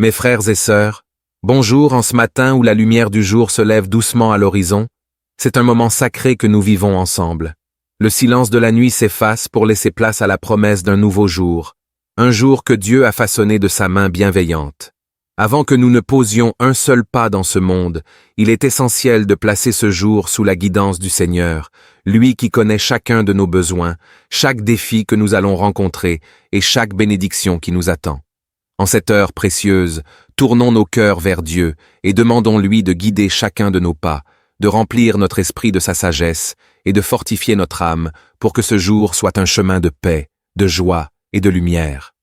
Mes frères et sœurs, bonjour en ce matin où la lumière du jour se lève doucement à l'horizon. C'est un moment sacré que nous vivons ensemble. Le silence de la nuit s'efface pour laisser place à la promesse d'un nouveau jour. Un jour que Dieu a façonné de sa main bienveillante. Avant que nous ne posions un seul pas dans ce monde, il est essentiel de placer ce jour sous la guidance du Seigneur, lui qui connaît chacun de nos besoins, chaque défi que nous allons rencontrer et chaque bénédiction qui nous attend. En cette heure précieuse, tournons nos cœurs vers Dieu et demandons-lui de guider chacun de nos pas, de remplir notre esprit de sa sagesse et de fortifier notre âme pour que ce jour soit un chemin de paix, de joie et de lumière.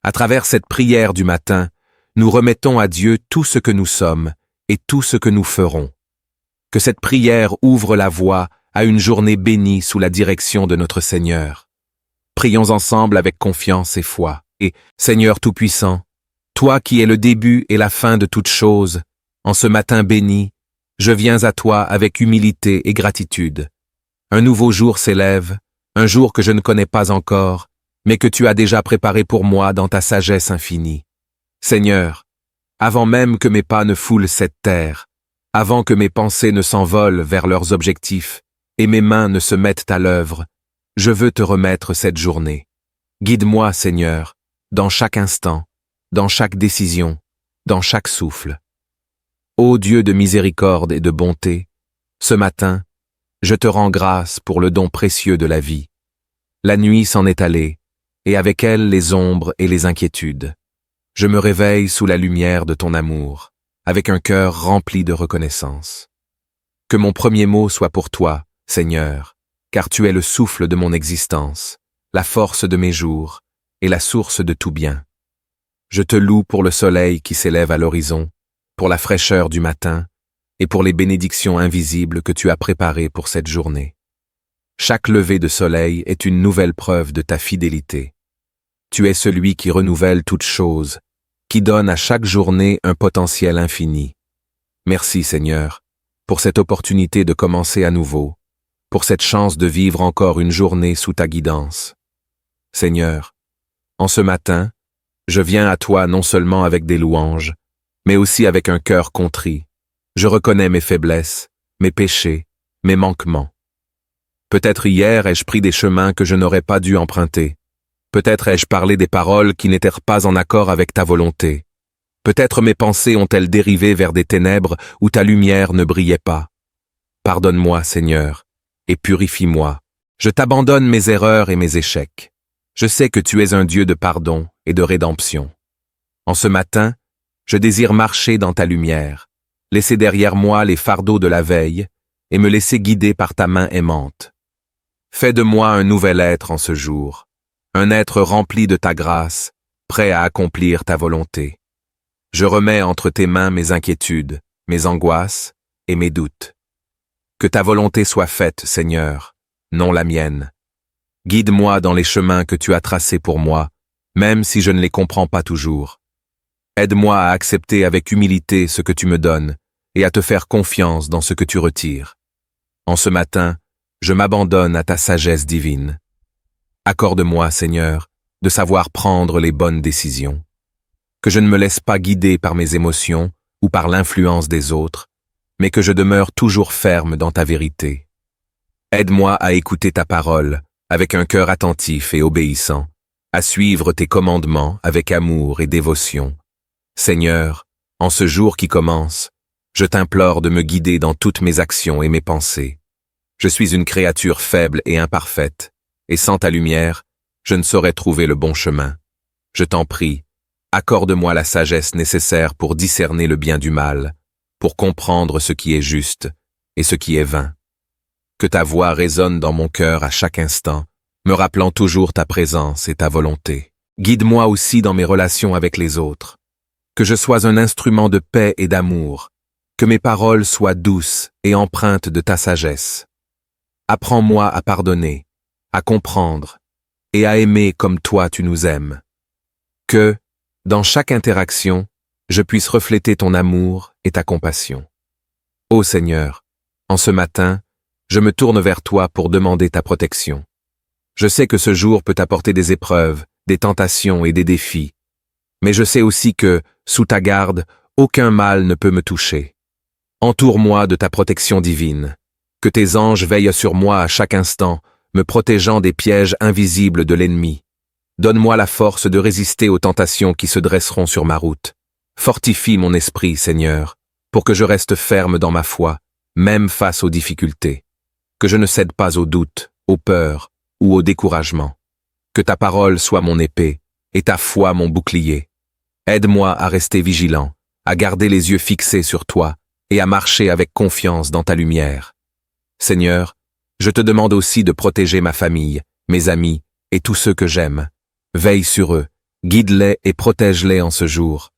À travers cette prière du matin, nous remettons à Dieu tout ce que nous sommes et tout ce que nous ferons. Que cette prière ouvre la voie à une journée bénie sous la direction de notre Seigneur. Prions ensemble avec confiance et foi. Et, Seigneur Tout-Puissant, toi qui es le début et la fin de toutes choses, en ce matin béni, je viens à toi avec humilité et gratitude. Un nouveau jour s'élève, un jour que je ne connais pas encore, mais que tu as déjà préparé pour moi dans ta sagesse infinie. Seigneur, avant même que mes pas ne foulent cette terre, avant que mes pensées ne s'envolent vers leurs objectifs et mes mains ne se mettent à l'œuvre, je veux te remettre cette journée. Guide-moi, Seigneur, dans chaque instant, dans chaque décision, dans chaque souffle. Ô Dieu de miséricorde et de bonté, ce matin, je te rends grâce pour le don précieux de la vie. La nuit s'en est allée, et avec elle les ombres et les inquiétudes. Je me réveille sous la lumière de ton amour, avec un cœur rempli de reconnaissance. Que mon premier mot soit pour toi, Seigneur, car tu es le souffle de mon existence, la force de mes jours et la source de tout bien. Je te loue pour le soleil qui s'élève à l'horizon, pour la fraîcheur du matin et pour les bénédictions invisibles que tu as préparées pour cette journée. Chaque lever de soleil est une nouvelle preuve de ta fidélité. Tu es celui qui renouvelle toutes choses, qui donne à chaque journée un potentiel infini. Merci Seigneur, pour cette opportunité de commencer à nouveau, pour cette chance de vivre encore une journée sous ta guidance. Seigneur, en ce matin, je viens à toi non seulement avec des louanges, mais aussi avec un cœur contrit. Je reconnais mes faiblesses, mes péchés, mes manquements. Peut-être hier ai-je pris des chemins que je n'aurais pas dû emprunter. Peut-être ai-je parlé des paroles qui n'étaient pas en accord avec ta volonté. Peut-être mes pensées ont-elles dérivé vers des ténèbres où ta lumière ne brillait pas. Pardonne-moi, Seigneur, et purifie-moi. Je t'abandonne mes erreurs et mes échecs. Je sais que tu es un Dieu de pardon et de rédemption. En ce matin, je désire marcher dans ta lumière, laisser derrière moi les fardeaux de la veille et me laisser guider par ta main aimante. Fais de moi un nouvel être en ce jour, un être rempli de ta grâce, prêt à accomplir ta volonté. Je remets entre tes mains mes inquiétudes, mes angoisses et mes doutes. Que ta volonté soit faite, Seigneur, non la mienne. Guide-moi dans les chemins que tu as tracés pour moi, même si je ne les comprends pas toujours. Aide-moi à accepter avec humilité ce que tu me donnes et à te faire confiance dans ce que tu retires. En ce matin, je m'abandonne à ta sagesse divine. Accorde-moi, Seigneur, de savoir prendre les bonnes décisions. Que je ne me laisse pas guider par mes émotions ou par l'influence des autres, mais que je demeure toujours ferme dans ta vérité. Aide-moi à écouter ta parole avec un cœur attentif et obéissant, à suivre tes commandements avec amour et dévotion. Seigneur, en ce jour qui commence, je t'implore de me guider dans toutes mes actions et mes pensées. Je suis une créature faible et imparfaite, et sans ta lumière, je ne saurais trouver le bon chemin. Je t'en prie, accorde-moi la sagesse nécessaire pour discerner le bien du mal, pour comprendre ce qui est juste et ce qui est vain. Que ta voix résonne dans mon cœur à chaque instant, me rappelant toujours ta présence et ta volonté. Guide-moi aussi dans mes relations avec les autres. Que je sois un instrument de paix et d'amour, que mes paroles soient douces et empreintes de ta sagesse. Apprends-moi à pardonner, à comprendre et à aimer comme toi tu nous aimes. Que, dans chaque interaction, je puisse refléter ton amour et ta compassion. Ô Seigneur, en ce matin, je me tourne vers toi pour demander ta protection. Je sais que ce jour peut apporter des épreuves, des tentations et des défis. Mais je sais aussi que, sous ta garde, aucun mal ne peut me toucher. Entoure-moi de ta protection divine. Que tes anges veillent sur moi à chaque instant, me protégeant des pièges invisibles de l'ennemi. Donne-moi la force de résister aux tentations qui se dresseront sur ma route. Fortifie mon esprit, Seigneur, pour que je reste ferme dans ma foi, même face aux difficultés. Que je ne cède pas aux doutes, aux peurs ou au découragement. Que ta parole soit mon épée et ta foi mon bouclier. Aide-moi à rester vigilant, à garder les yeux fixés sur toi et à marcher avec confiance dans ta lumière. Seigneur, je te demande aussi de protéger ma famille, mes amis et tous ceux que j'aime. Veille sur eux, guide-les et protège-les en ce jour.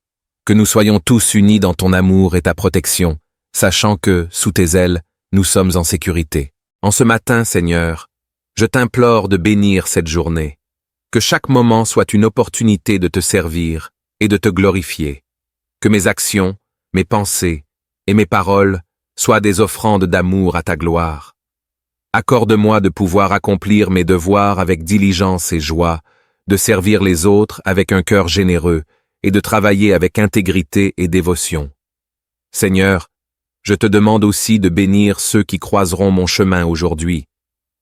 Que nous soyons tous unis dans ton amour et ta protection, sachant que, sous tes ailes, nous sommes en sécurité. En ce matin, Seigneur, je t'implore de bénir cette journée. Que chaque moment soit une opportunité de te servir et de te glorifier. Que mes actions, mes pensées et mes paroles soient des offrandes d'amour à ta gloire. Accorde-moi de pouvoir accomplir mes devoirs avec diligence et joie, de servir les autres avec un cœur généreux et de travailler avec intégrité et dévotion. Seigneur, je te demande aussi de bénir ceux qui croiseront mon chemin aujourd'hui,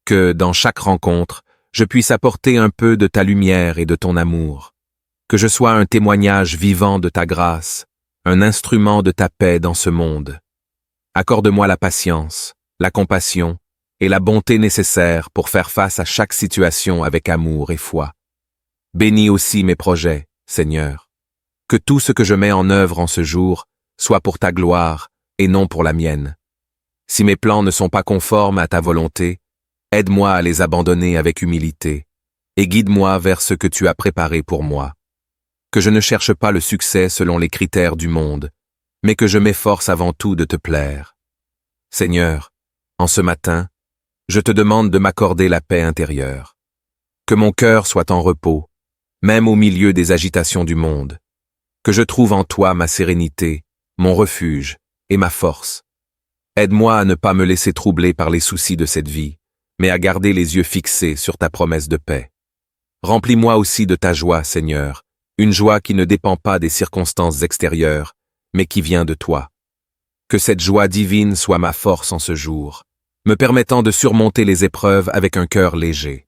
que, dans chaque rencontre, je puisse apporter un peu de ta lumière et de ton amour, que je sois un témoignage vivant de ta grâce, un instrument de ta paix dans ce monde. Accorde-moi la patience, la compassion et la bonté nécessaires pour faire face à chaque situation avec amour et foi. Bénis aussi mes projets, Seigneur. Que tout ce que je mets en œuvre en ce jour soit pour ta gloire et non pour la mienne. Si mes plans ne sont pas conformes à ta volonté, aide-moi à les abandonner avec humilité et guide-moi vers ce que tu as préparé pour moi. Que je ne cherche pas le succès selon les critères du monde, mais que je m'efforce avant tout de te plaire. Seigneur, en ce matin, je te demande de m'accorder la paix intérieure. Que mon cœur soit en repos, même au milieu des agitations du monde. Que je trouve en toi ma sérénité, mon refuge et ma force. Aide-moi à ne pas me laisser troubler par les soucis de cette vie, mais à garder les yeux fixés sur ta promesse de paix. Remplis-moi aussi de ta joie, Seigneur, une joie qui ne dépend pas des circonstances extérieures, mais qui vient de toi. Que cette joie divine soit ma force en ce jour, me permettant de surmonter les épreuves avec un cœur léger.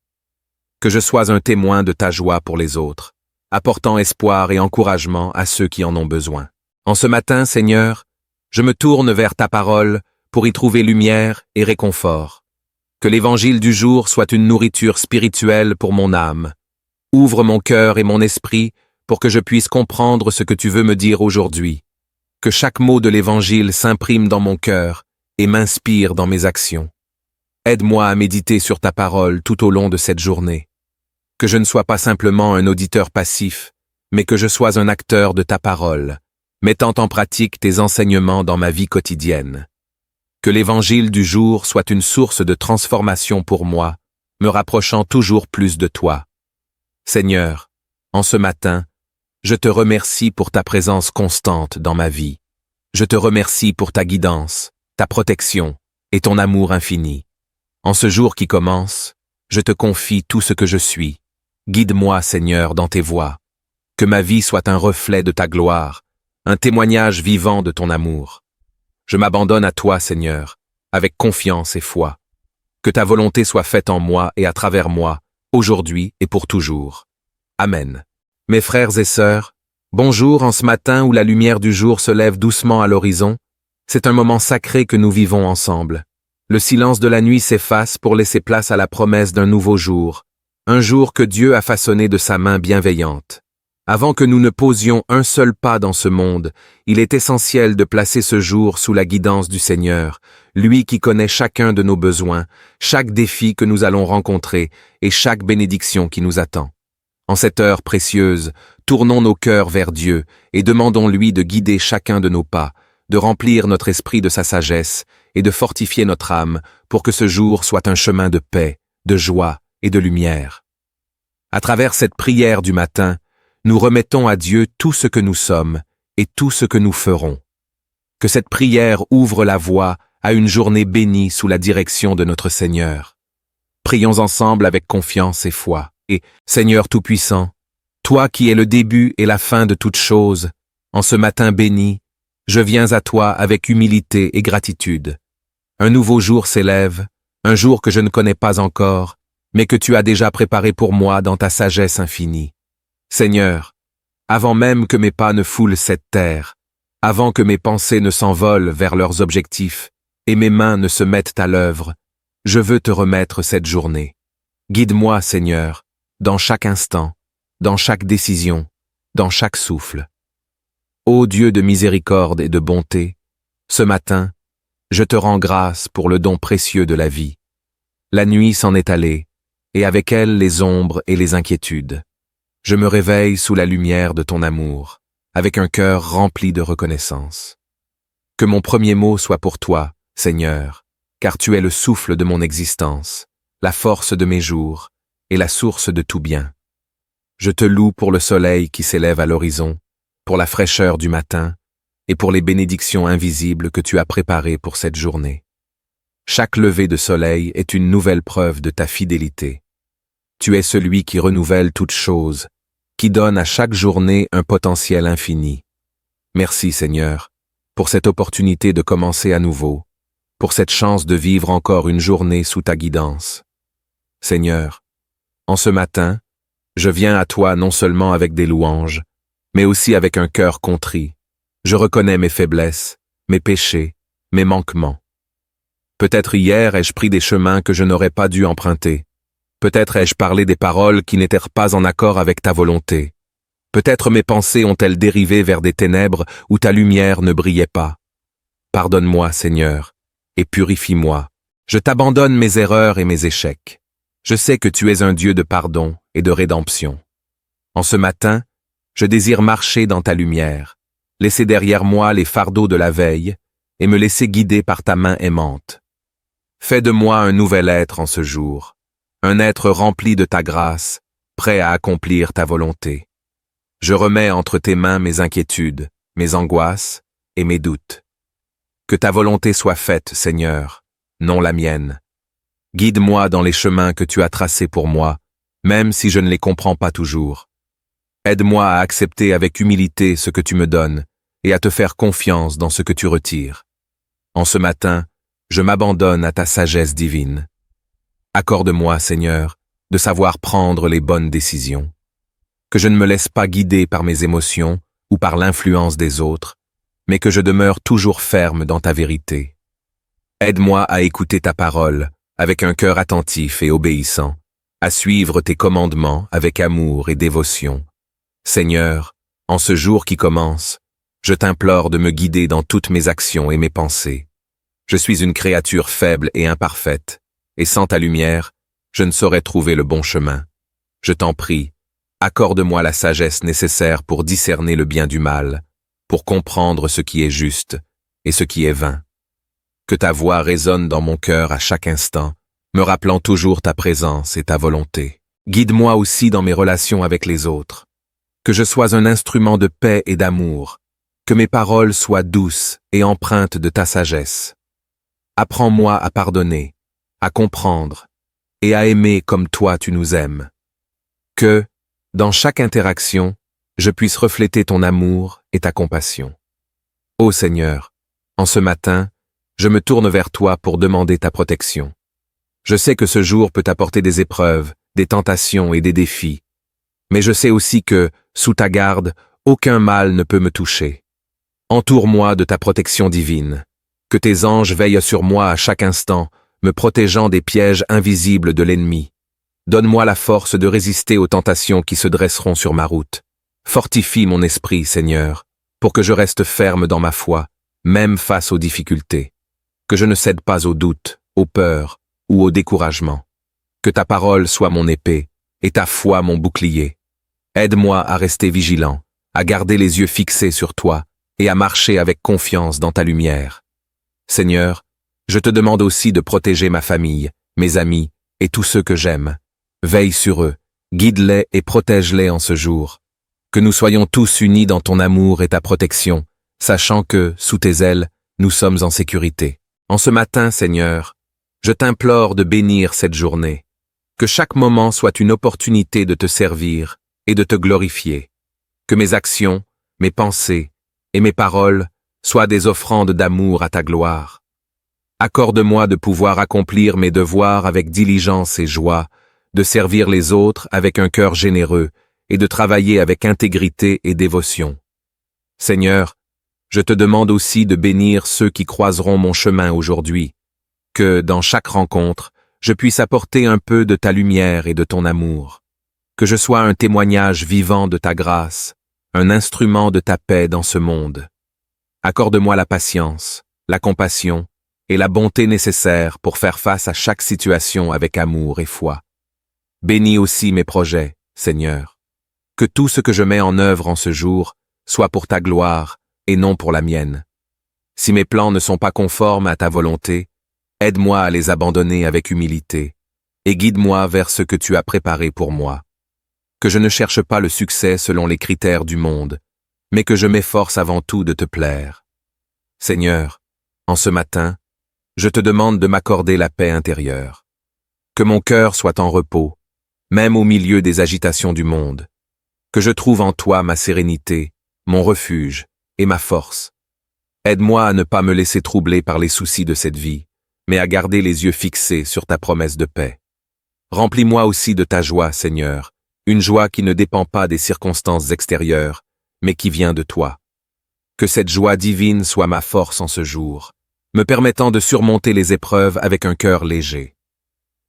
Que je sois un témoin de ta joie pour les autres, apportant espoir et encouragement à ceux qui en ont besoin. En ce matin, Seigneur, je me tourne vers ta parole pour y trouver lumière et réconfort. Que l'évangile du jour soit une nourriture spirituelle pour mon âme. Ouvre mon cœur et mon esprit pour que je puisse comprendre ce que tu veux me dire aujourd'hui. Que chaque mot de l'évangile s'imprime dans mon cœur et m'inspire dans mes actions. Aide-moi à méditer sur ta parole tout au long de cette journée. Que je ne sois pas simplement un auditeur passif, mais que je sois un acteur de ta parole, mettant en pratique tes enseignements dans ma vie quotidienne. Que l'évangile du jour soit une source de transformation pour moi, me rapprochant toujours plus de toi. Seigneur, en ce matin, je te remercie pour ta présence constante dans ma vie. Je te remercie pour ta guidance, ta protection et ton amour infini. En ce jour qui commence, je te confie tout ce que je suis. Guide-moi, Seigneur, dans tes voies. Que ma vie soit un reflet de ta gloire, un témoignage vivant de ton amour. Je m'abandonne à toi, Seigneur, avec confiance et foi. Que ta volonté soit faite en moi et à travers moi, aujourd'hui et pour toujours. Amen. Mes frères et sœurs, bonjour en ce matin où la lumière du jour se lève doucement à l'horizon. C'est un moment sacré que nous vivons ensemble. Le silence de la nuit s'efface pour laisser place à la promesse d'un nouveau jour, un jour que Dieu a façonné de sa main bienveillante. Avant que nous ne posions un seul pas dans ce monde, il est essentiel de placer ce jour sous la guidance du Seigneur, lui qui connaît chacun de nos besoins, chaque défi que nous allons rencontrer et chaque bénédiction qui nous attend. En cette heure précieuse, tournons nos cœurs vers Dieu et demandons-lui de guider chacun de nos pas, de remplir notre esprit de sa sagesse et de fortifier notre âme pour que ce jour soit un chemin de paix, de joie et de lumière. À travers cette prière du matin, nous remettons à Dieu tout ce que nous sommes et tout ce que nous ferons. Que cette prière ouvre la voie à une journée bénie sous la direction de notre Seigneur. Prions ensemble avec confiance et foi. Et, Seigneur Tout-Puissant, Toi qui es le début et la fin de toute chose, en ce matin béni, je viens à toi avec humilité et gratitude. Un nouveau jour s'élève, un jour que je ne connais pas encore, mais que tu as déjà préparé pour moi dans ta sagesse infinie. Seigneur, avant même que mes pas ne foulent cette terre, avant que mes pensées ne s'envolent vers leurs objectifs et mes mains ne se mettent à l'œuvre, je veux te remettre cette journée. Guide-moi, Seigneur, dans chaque instant, dans chaque décision, dans chaque souffle. Ô Dieu de miséricorde et de bonté, ce matin, je te rends grâce pour le don précieux de la vie. La nuit s'en est allée, et avec elle les ombres et les inquiétudes. Je me réveille sous la lumière de ton amour, avec un cœur rempli de reconnaissance. Que mon premier mot soit pour toi, Seigneur, car tu es le souffle de mon existence, la force de mes jours et la source de tout bien. Je te loue pour le soleil qui s'élève à l'horizon, pour la fraîcheur du matin et pour les bénédictions invisibles que tu as préparées pour cette journée. Chaque lever de soleil est une nouvelle preuve de ta fidélité. Tu es celui qui renouvelle toutes choses, qui donne à chaque journée un potentiel infini. Merci Seigneur, pour cette opportunité de commencer à nouveau, pour cette chance de vivre encore une journée sous ta guidance. Seigneur, en ce matin, je viens à toi non seulement avec des louanges, mais aussi avec un cœur contrit. Je reconnais mes faiblesses, mes péchés, mes manquements. Peut-être hier ai-je pris des chemins que je n'aurais pas dû emprunter. Peut-être ai-je parlé des paroles qui n'étaient pas en accord avec ta volonté. Peut-être mes pensées ont-elles dérivé vers des ténèbres où ta lumière ne brillait pas. Pardonne-moi, Seigneur, et purifie-moi. Je t'abandonne mes erreurs et mes échecs. Je sais que tu es un Dieu de pardon et de rédemption. En ce matin, je désire marcher dans ta lumière, laisser derrière moi les fardeaux de la veille et me laisser guider par ta main aimante. Fais de moi un nouvel être en ce jour, un être rempli de ta grâce, prêt à accomplir ta volonté. Je remets entre tes mains mes inquiétudes, mes angoisses et mes doutes. Que ta volonté soit faite, Seigneur, non la mienne. Guide-moi dans les chemins que tu as tracés pour moi, même si je ne les comprends pas toujours. Aide-moi à accepter avec humilité ce que tu me donnes et à te faire confiance dans ce que tu retires. En ce matin, je m'abandonne à ta sagesse divine. Accorde-moi, Seigneur, de savoir prendre les bonnes décisions. Que je ne me laisse pas guider par mes émotions ou par l'influence des autres, mais que je demeure toujours ferme dans ta vérité. Aide-moi à écouter ta parole avec un cœur attentif et obéissant, à suivre tes commandements avec amour et dévotion. Seigneur, en ce jour qui commence, je t'implore de me guider dans toutes mes actions et mes pensées. Je suis une créature faible et imparfaite, et sans ta lumière, je ne saurais trouver le bon chemin. Je t'en prie, accorde-moi la sagesse nécessaire pour discerner le bien du mal, pour comprendre ce qui est juste et ce qui est vain. Que ta voix résonne dans mon cœur à chaque instant, me rappelant toujours ta présence et ta volonté. Guide-moi aussi dans mes relations avec les autres. Que je sois un instrument de paix et d'amour, que mes paroles soient douces et empreintes de ta sagesse. Apprends-moi à pardonner, à comprendre et à aimer comme toi tu nous aimes. Que, dans chaque interaction, je puisse refléter ton amour et ta compassion. Ô Seigneur, en ce matin, je me tourne vers toi pour demander ta protection. Je sais que ce jour peut apporter des épreuves, des tentations et des défis, mais je sais aussi que, sous ta garde, aucun mal ne peut me toucher. Entoure-moi de ta protection divine. Que tes anges veillent sur moi à chaque instant, me protégeant des pièges invisibles de l'ennemi. Donne-moi la force de résister aux tentations qui se dresseront sur ma route. Fortifie mon esprit, Seigneur, pour que je reste ferme dans ma foi, même face aux difficultés. Que je ne cède pas aux doutes, aux peurs ou au découragement. Que ta parole soit mon épée et ta foi mon bouclier. Aide-moi à rester vigilant, à garder les yeux fixés sur toi et à marcher avec confiance dans ta lumière. Seigneur, je te demande aussi de protéger ma famille, mes amis et tous ceux que j'aime. Veille sur eux, guide-les et protège-les en ce jour. Que nous soyons tous unis dans ton amour et ta protection, sachant que, sous tes ailes, nous sommes en sécurité. En ce matin, Seigneur, je t'implore de bénir cette journée. Que chaque moment soit une opportunité de te servir, et de te glorifier. Que mes actions, mes pensées et mes paroles soient des offrandes d'amour à ta gloire. Accorde-moi de pouvoir accomplir mes devoirs avec diligence et joie, de servir les autres avec un cœur généreux et de travailler avec intégrité et dévotion. Seigneur, je te demande aussi de bénir ceux qui croiseront mon chemin aujourd'hui, que, dans chaque rencontre, je puisse apporter un peu de ta lumière et de ton amour, que je sois un témoignage vivant de ta grâce, un instrument de ta paix dans ce monde. Accorde-moi la patience, la compassion et la bonté nécessaires pour faire face à chaque situation avec amour et foi. Bénis aussi mes projets, Seigneur. Que tout ce que je mets en œuvre en ce jour soit pour ta gloire et non pour la mienne. Si mes plans ne sont pas conformes à ta volonté, aide-moi à les abandonner avec humilité et guide-moi vers ce que tu as préparé pour moi. Que je ne cherche pas le succès selon les critères du monde, mais que je m'efforce avant tout de te plaire. Seigneur, en ce matin, je te demande de m'accorder la paix intérieure. Que mon cœur soit en repos, même au milieu des agitations du monde. Que je trouve en toi ma sérénité, mon refuge et ma force. Aide-moi à ne pas me laisser troubler par les soucis de cette vie, mais à garder les yeux fixés sur ta promesse de paix. Remplis-moi aussi de ta joie, Seigneur, une joie qui ne dépend pas des circonstances extérieures, mais qui vient de toi. Que cette joie divine soit ma force en ce jour, me permettant de surmonter les épreuves avec un cœur léger.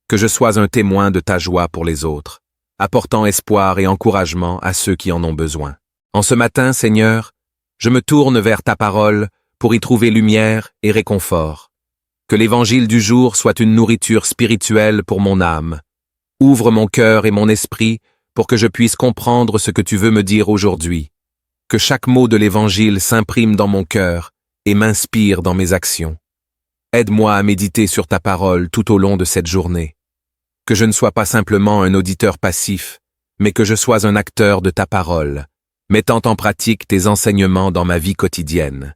Que je sois un témoin de ta joie pour les autres, apportant espoir et encouragement à ceux qui en ont besoin. En ce matin, Seigneur, je me tourne vers ta parole pour y trouver lumière et réconfort. Que l'évangile du jour soit une nourriture spirituelle pour mon âme. Ouvre mon cœur et mon esprit pour que je puisse comprendre ce que tu veux me dire aujourd'hui. Que chaque mot de l'évangile s'imprime dans mon cœur et m'inspire dans mes actions. Aide-moi à méditer sur ta parole tout au long de cette journée. Que je ne sois pas simplement un auditeur passif, mais que je sois un acteur de ta parole, mettant en pratique tes enseignements dans ma vie quotidienne.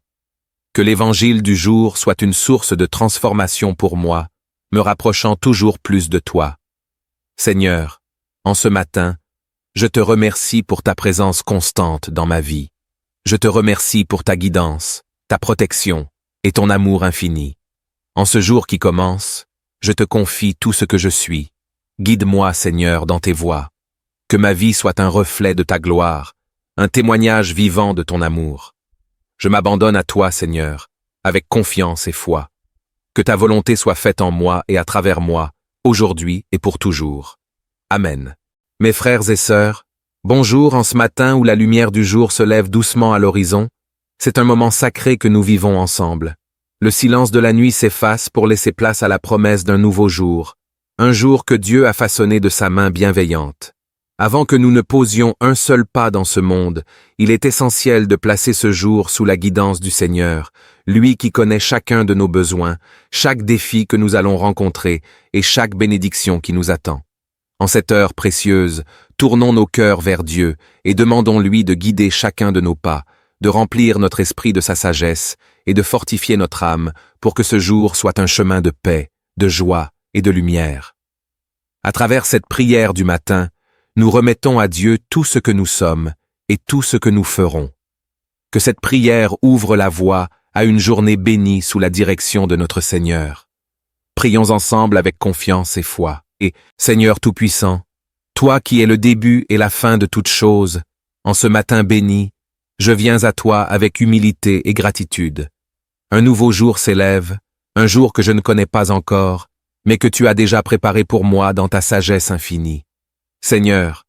Que l'évangile du jour soit une source de transformation pour moi, me rapprochant toujours plus de toi. Seigneur, en ce matin, je te remercie pour ta présence constante dans ma vie. Je te remercie pour ta guidance, ta protection et ton amour infini. En ce jour qui commence, je te confie tout ce que je suis. Guide-moi, Seigneur, dans tes voies. Que ma vie soit un reflet de ta gloire, un témoignage vivant de ton amour. Je m'abandonne à toi, Seigneur, avec confiance et foi. Que ta volonté soit faite en moi et à travers moi, aujourd'hui et pour toujours. Amen. Mes frères et sœurs, bonjour en ce matin où la lumière du jour se lève doucement à l'horizon. C'est un moment sacré que nous vivons ensemble. Le silence de la nuit s'efface pour laisser place à la promesse d'un nouveau jour, un jour que Dieu a façonné de sa main bienveillante. Avant que nous ne posions un seul pas dans ce monde, il est essentiel de placer ce jour sous la guidance du Seigneur, lui qui connaît chacun de nos besoins, chaque défi que nous allons rencontrer et chaque bénédiction qui nous attend. En cette heure précieuse, tournons nos cœurs vers Dieu et demandons-lui de guider chacun de nos pas, de remplir notre esprit de sa sagesse et de fortifier notre âme pour que ce jour soit un chemin de paix, de joie et de lumière. À travers cette prière du matin, nous remettons à Dieu tout ce que nous sommes et tout ce que nous ferons. Que cette prière ouvre la voie à une journée bénie sous la direction de notre Seigneur. Prions ensemble avec confiance et foi. Et, Seigneur Tout-Puissant, toi qui es le début et la fin de toutes choses, en ce matin béni, je viens à toi avec humilité et gratitude. Un nouveau jour s'élève, un jour que je ne connais pas encore, mais que tu as déjà préparé pour moi dans ta sagesse infinie. Seigneur,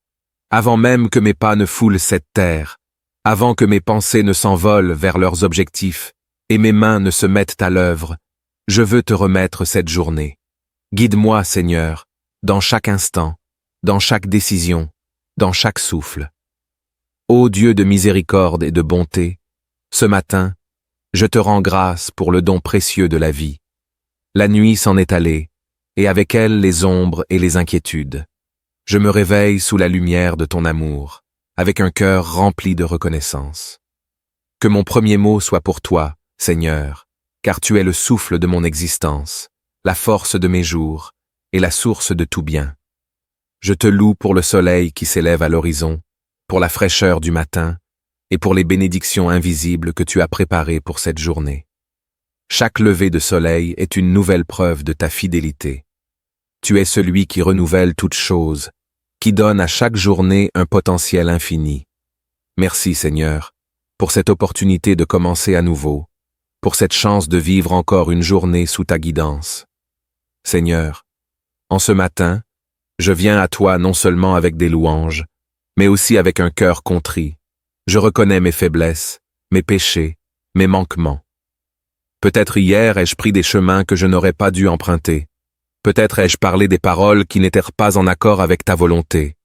avant même que mes pas ne foulent cette terre, avant que mes pensées ne s'envolent vers leurs objectifs et mes mains ne se mettent à l'œuvre, je veux te remettre cette journée. Guide-moi, Seigneur, dans chaque instant, dans chaque décision, dans chaque souffle. Ô Dieu de miséricorde et de bonté, ce matin, je te rends grâce pour le don précieux de la vie. La nuit s'en est allée, et avec elle les ombres et les inquiétudes. Je me réveille sous la lumière de ton amour, avec un cœur rempli de reconnaissance. Que mon premier mot soit pour toi, Seigneur, car tu es le souffle de mon existence, la force de mes jours et la source de tout bien. Je te loue pour le soleil qui s'élève à l'horizon, pour la fraîcheur du matin et pour les bénédictions invisibles que tu as préparées pour cette journée. Chaque lever de soleil est une nouvelle preuve de ta fidélité. Tu es celui qui renouvelle toutes choses, qui donne à chaque journée un potentiel infini. Merci Seigneur, pour cette opportunité de commencer à nouveau, pour cette chance de vivre encore une journée sous ta guidance. Seigneur, en ce matin, je viens à toi non seulement avec des louanges, mais aussi avec un cœur contrit. Je reconnais mes faiblesses, mes péchés, mes manquements. Peut-être hier ai-je pris des chemins que je n'aurais pas dû emprunter. Peut-être ai-je parlé des paroles qui n'étaient pas en accord avec ta volonté.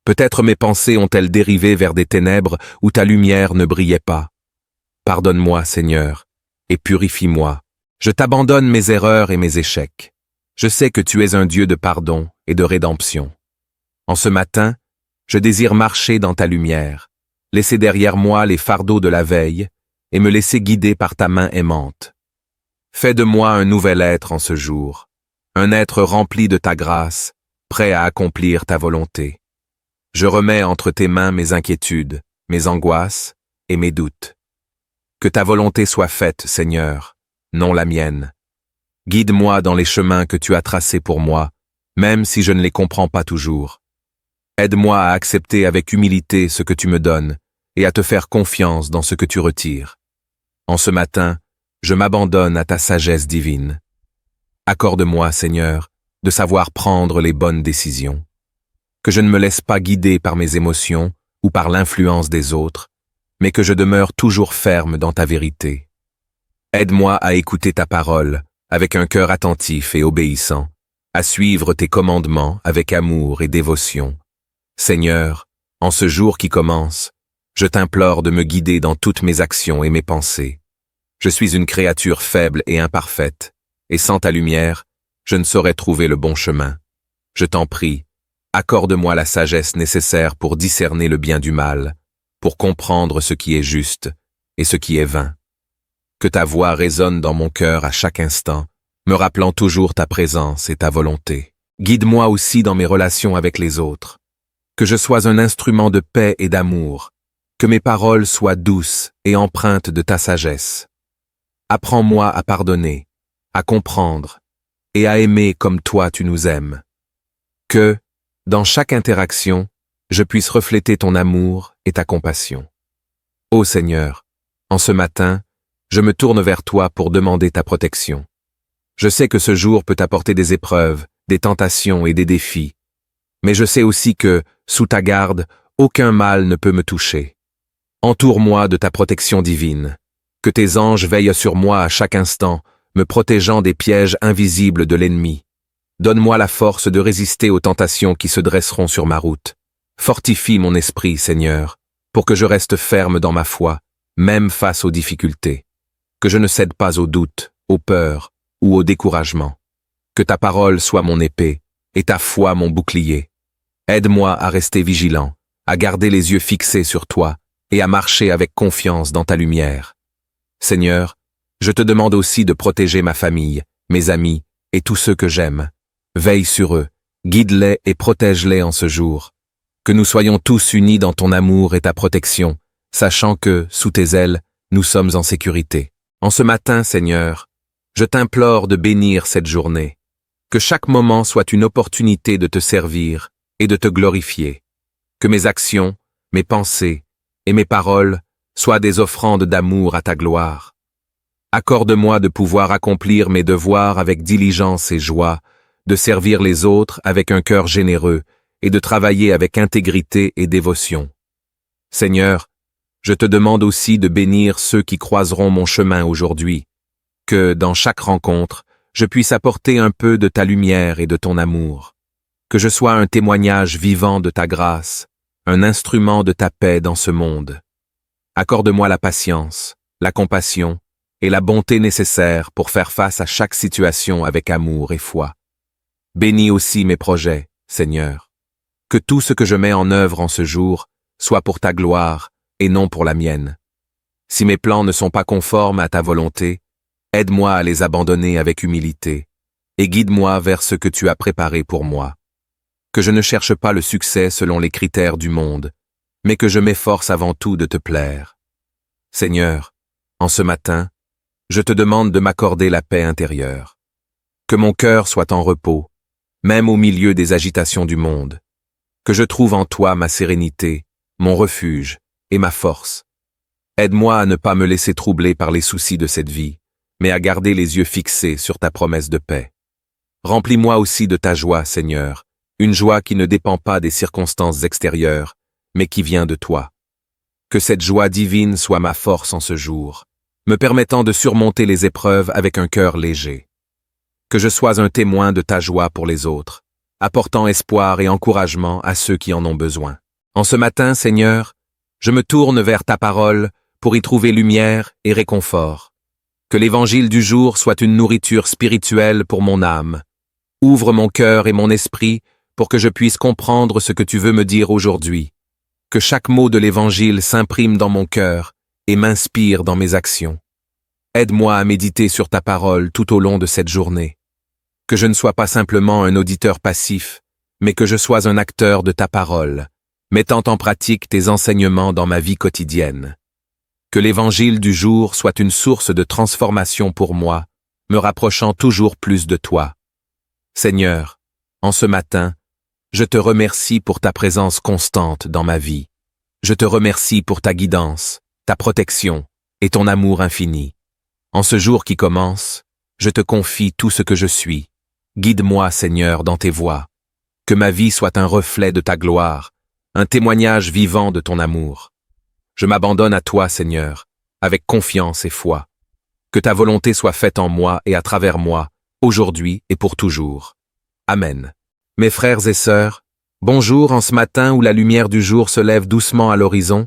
Peut-être mes pensées ont-elles dérivé vers des ténèbres où ta lumière ne brillait pas. Pardonne-moi, Seigneur, et purifie-moi. Je t'abandonne mes erreurs et mes échecs. Je sais que tu es un Dieu de pardon et de rédemption. En ce matin, je désire marcher dans ta lumière, laisser derrière moi les fardeaux de la veille et me laisser guider par ta main aimante. Fais de moi un nouvel être en ce jour, un être rempli de ta grâce, prêt à accomplir ta volonté. Je remets entre tes mains mes inquiétudes, mes angoisses et mes doutes. Que ta volonté soit faite, Seigneur, non la mienne. Guide-moi dans les chemins que tu as tracés pour moi, même si je ne les comprends pas toujours. Aide-moi à accepter avec humilité ce que tu me donnes et à te faire confiance dans ce que tu retires. En ce matin, je m'abandonne à ta sagesse divine. Accorde-moi, Seigneur, de savoir prendre les bonnes décisions. Que je ne me laisse pas guider par mes émotions ou par l'influence des autres, mais que je demeure toujours ferme dans ta vérité. Aide-moi à écouter ta parole avec un cœur attentif et obéissant, à suivre tes commandements avec amour et dévotion. Seigneur, en ce jour qui commence, je t'implore de me guider dans toutes mes actions et mes pensées. Je suis une créature faible et imparfaite, et sans ta lumière, je ne saurais trouver le bon chemin. Je t'en prie, accorde-moi la sagesse nécessaire pour discerner le bien du mal, pour comprendre ce qui est juste et ce qui est vain. Que ta voix résonne dans mon cœur à chaque instant, me rappelant toujours ta présence et ta volonté. Guide-moi aussi dans mes relations avec les autres. Que je sois un instrument de paix et d'amour, que mes paroles soient douces et empreintes de ta sagesse. Apprends-moi à pardonner, à comprendre et à aimer comme toi tu nous aimes. Que, dans chaque interaction, je puisse refléter ton amour et ta compassion. Ô Seigneur, en ce matin, je me tourne vers toi pour demander ta protection. Je sais que ce jour peut apporter des épreuves, des tentations et des défis, mais je sais aussi que, sous ta garde, aucun mal ne peut me toucher. Entoure-moi de ta protection divine, que tes anges veillent sur moi à chaque instant, me protégeant des pièges invisibles de l'ennemi. Donne-moi la force de résister aux tentations qui se dresseront sur ma route. Fortifie mon esprit, Seigneur, pour que je reste ferme dans ma foi, même face aux difficultés. Que je ne cède pas aux doutes, aux peurs ou au découragement. Que ta parole soit mon épée et ta foi mon bouclier. Aide-moi à rester vigilant, à garder les yeux fixés sur toi et à marcher avec confiance dans ta lumière. Seigneur, je te demande aussi de protéger ma famille, mes amis et tous ceux que j'aime. Veille sur eux, guide-les et protège-les en ce jour. Que nous soyons tous unis dans ton amour et ta protection, sachant que, sous tes ailes, nous sommes en sécurité. En ce matin, Seigneur, je t'implore de bénir cette journée. Que chaque moment soit une opportunité de te servir et de te glorifier. Que mes actions, mes pensées et mes paroles soient des offrandes d'amour à ta gloire. Accorde-moi de pouvoir accomplir mes devoirs avec diligence et joie, de servir les autres avec un cœur généreux et de travailler avec intégrité et dévotion. Seigneur, je te demande aussi de bénir ceux qui croiseront mon chemin aujourd'hui, que, dans chaque rencontre, je puisse apporter un peu de ta lumière et de ton amour, que je sois un témoignage vivant de ta grâce, un instrument de ta paix dans ce monde. Accorde-moi la patience, la compassion et la bonté nécessaires pour faire face à chaque situation avec amour et foi. Bénis aussi mes projets, Seigneur. Que tout ce que je mets en œuvre en ce jour soit pour ta gloire et non pour la mienne. Si mes plans ne sont pas conformes à ta volonté, aide-moi à les abandonner avec humilité et guide-moi vers ce que tu as préparé pour moi. Que je ne cherche pas le succès selon les critères du monde, mais que je m'efforce avant tout de te plaire. Seigneur, en ce matin, je te demande de m'accorder la paix intérieure. Que mon cœur soit en repos, même au milieu des agitations du monde. Que je trouve en toi ma sérénité, mon refuge et ma force. Aide-moi à ne pas me laisser troubler par les soucis de cette vie, mais à garder les yeux fixés sur ta promesse de paix. Remplis-moi aussi de ta joie, Seigneur, une joie qui ne dépend pas des circonstances extérieures, mais qui vient de toi. Que cette joie divine soit ma force en ce jour, me permettant de surmonter les épreuves avec un cœur léger. Que je sois un témoin de ta joie pour les autres, apportant espoir et encouragement à ceux qui en ont besoin. En ce matin, Seigneur, je me tourne vers ta parole pour y trouver lumière et réconfort. Que l'évangile du jour soit une nourriture spirituelle pour mon âme. Ouvre mon cœur et mon esprit pour que je puisse comprendre ce que tu veux me dire aujourd'hui. Que chaque mot de l'évangile s'imprime dans mon cœur et m'inspire dans mes actions. Aide-moi à méditer sur ta parole tout au long de cette journée. Que je ne sois pas simplement un auditeur passif, mais que je sois un acteur de ta parole, mettant en pratique tes enseignements dans ma vie quotidienne. Que l'évangile du jour soit une source de transformation pour moi, me rapprochant toujours plus de toi. Seigneur, en ce matin, je te remercie pour ta présence constante dans ma vie. Je te remercie pour ta guidance, ta protection et ton amour infini. En ce jour qui commence, je te confie tout ce que je suis. Guide-moi, Seigneur, dans tes voies. Que ma vie soit un reflet de ta gloire, un témoignage vivant de ton amour. Je m'abandonne à toi, Seigneur, avec confiance et foi. Que ta volonté soit faite en moi et à travers moi, aujourd'hui et pour toujours. Amen. Mes frères et sœurs, bonjour en ce matin où la lumière du jour se lève doucement à l'horizon.